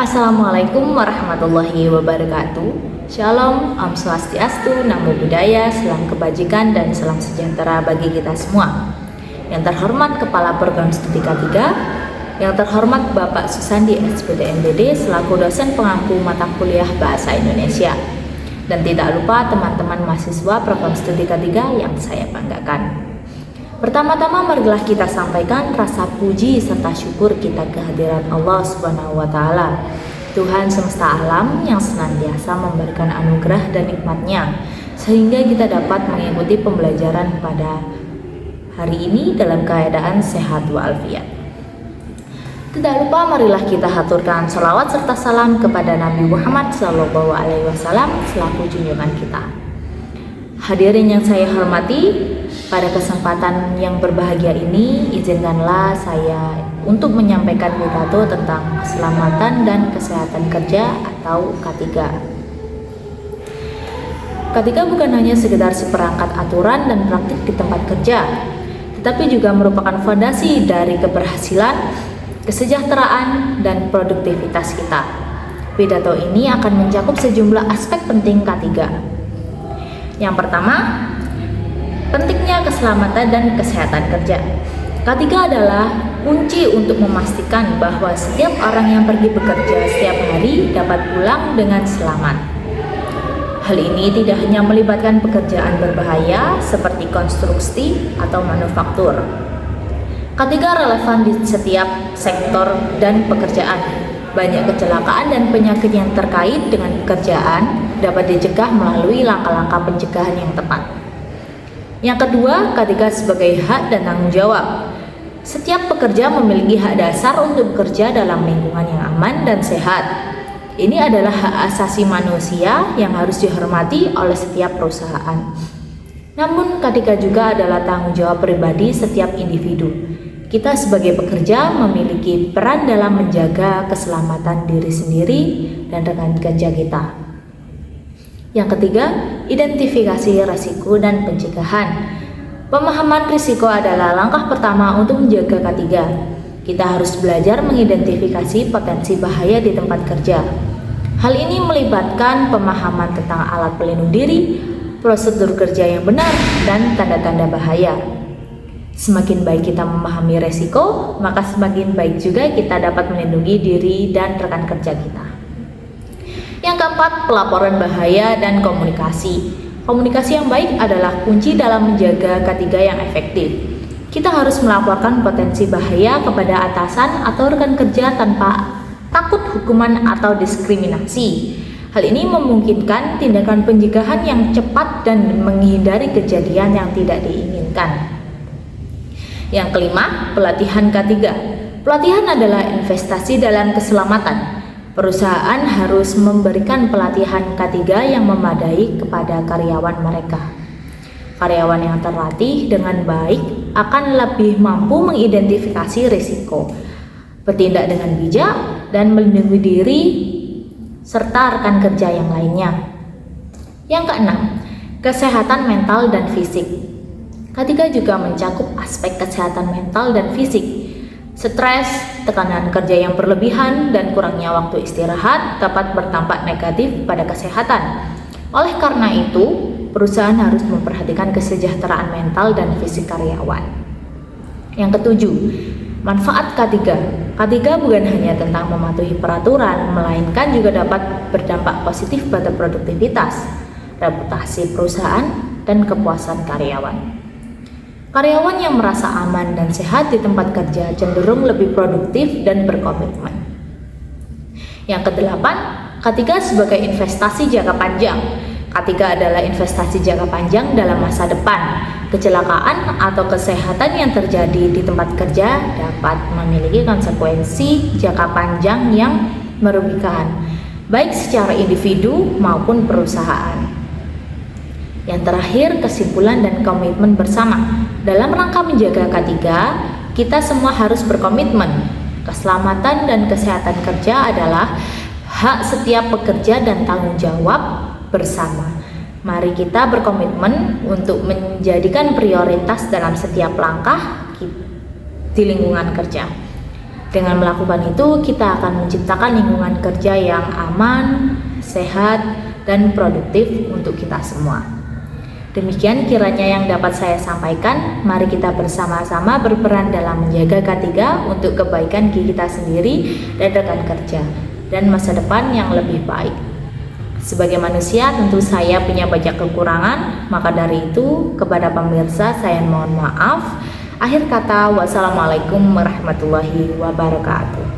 Assalamualaikum warahmatullahi wabarakatuh. Shalom, Om Swastiastu, Namo Buddhaya, salam kebajikan dan salam sejahtera bagi kita semua. Yang terhormat Kepala Program Studi K3, yang terhormat Bapak Susandi SPD MBD selaku dosen pengampu mata kuliah Bahasa Indonesia, dan tidak lupa teman-teman mahasiswa Program Studi K3 yang saya banggakan. Pertama-tama marilah kita sampaikan rasa puji serta syukur kita kehadiran Allah Subhanahu wa Ta'ala, Tuhan semesta alam yang senantiasa memberikan anugerah dan nikmat-Nya sehingga kita dapat mengikuti pembelajaran pada hari ini dalam keadaan sehat walafiat. Tidak lupa marilah kita haturkan sholawat serta salam kepada Nabi Muhammad SAW selaku junjungan kita. Hadirin yang saya hormati, pada kesempatan yang berbahagia ini, izinkanlah saya untuk menyampaikan pidato tentang keselamatan dan kesehatan kerja atau K3. K3 bukan hanya sekedar seperangkat aturan dan praktik di tempat kerja, tetapi juga merupakan fondasi dari keberhasilan, kesejahteraan, dan produktivitas kita. Pidato ini akan mencakup sejumlah aspek penting K3. Yang pertama, pentingnya keselamatan dan kesehatan kerja. K3 adalah kunci untuk memastikan bahwa setiap orang yang pergi bekerja setiap hari dapat pulang dengan selamat. Hal ini tidak hanya melibatkan pekerjaan berbahaya seperti konstruksi atau manufaktur. K3 relevan di setiap sektor dan pekerjaan. Banyak kecelakaan dan penyakit yang terkait dengan pekerjaan dapat dicegah melalui langkah-langkah pencegahan yang tepat. Yang kedua, K3 sebagai hak dan tanggung jawab. Setiap pekerja memiliki hak dasar untuk bekerja dalam lingkungan yang aman dan sehat. Ini adalah hak asasi manusia yang harus dihormati oleh setiap perusahaan. Namun, K3 juga adalah tanggung jawab pribadi setiap individu. Kita sebagai pekerja memiliki peran dalam menjaga keselamatan diri sendiri dan rekan kerja kita. Yang ketiga, identifikasi risiko dan pencegahan. Pemahaman risiko adalah langkah pertama untuk menjaga K3. Kita harus belajar mengidentifikasi potensi bahaya di tempat kerja. Hal ini melibatkan pemahaman tentang alat pelindung diri, prosedur kerja yang benar, dan tanda-tanda bahaya. Semakin baik kita memahami risiko, maka semakin baik juga kita dapat melindungi diri dan rekan kerja kita. Yang keempat, pelaporan bahaya dan komunikasi. Komunikasi yang baik adalah kunci dalam menjaga K3 yang efektif. Kita harus melaporkan potensi bahaya kepada atasan atau rekan kerja tanpa takut hukuman atau diskriminasi. Hal ini memungkinkan tindakan pencegahan yang cepat dan menghindari kejadian yang tidak diinginkan. Yang kelima, pelatihan K3. Pelatihan adalah investasi dalam keselamatan. Perusahaan harus memberikan pelatihan K3 yang memadai kepada karyawan mereka. Karyawan yang terlatih dengan baik akan lebih mampu mengidentifikasi risiko, bertindak dengan bijak, dan melindungi diri serta rekan kerja yang lainnya. Yang keenam, kesehatan mental dan fisik. K3 juga mencakup aspek kesehatan mental dan fisik. Stres, tekanan kerja yang berlebihan, dan kurangnya waktu istirahat dapat berdampak negatif pada kesehatan. Oleh karena itu, perusahaan harus memperhatikan kesejahteraan mental dan fisik karyawan. Yang ketujuh, manfaat K3. K3 bukan hanya tentang mematuhi peraturan, melainkan juga dapat berdampak positif pada produktivitas, reputasi perusahaan, dan kepuasan karyawan. Karyawan yang merasa aman dan sehat di tempat kerja cenderung lebih produktif dan berkomitmen. Yang kedelapan, K3 sebagai investasi jangka panjang. K3 adalah investasi jangka panjang dalam masa depan. Kecelakaan atau kesehatan yang terjadi di tempat kerja dapat memiliki konsekuensi jangka panjang yang merugikan, baik secara individu maupun perusahaan. Yang terakhir, kesimpulan dan komitmen bersama. Dalam rangka menjaga K3, kita semua harus berkomitmen. Keselamatan dan kesehatan kerja adalah hak setiap pekerja dan tanggung jawab bersama. Mari kita berkomitmen untuk menjadikan prioritas dalam setiap langkah di lingkungan kerja. Dengan melakukan itu, kita akan menciptakan lingkungan kerja yang aman, sehat, dan produktif untuk kita semua. Demikian kiranya yang dapat saya sampaikan. Mari kita bersama-sama berperan dalam menjaga K3 untuk kebaikan kita sendiri dan rekan kerja, dan masa depan yang lebih baik. Sebagai manusia, tentu saya punya banyak kekurangan, maka dari itu, kepada pemirsa saya mohon maaf. Akhir kata, wassalamualaikum warahmatullahi wabarakatuh.